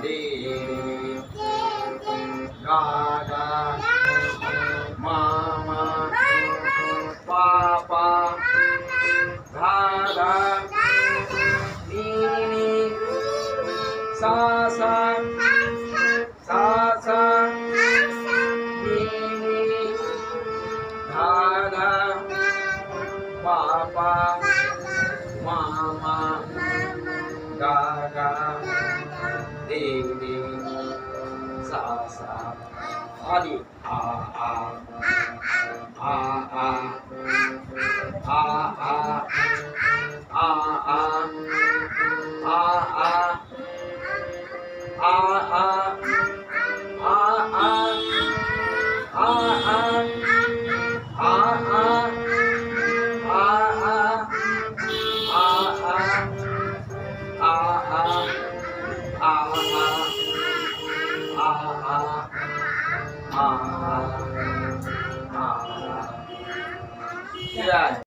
रे गा गा मा मा पा पा धा धा नी नी सा सा सा सा नी नी धा धा पा पा मा मा गा गा रे रे सा सा आदि आ आ आ आ आ आ आ आ Yeah.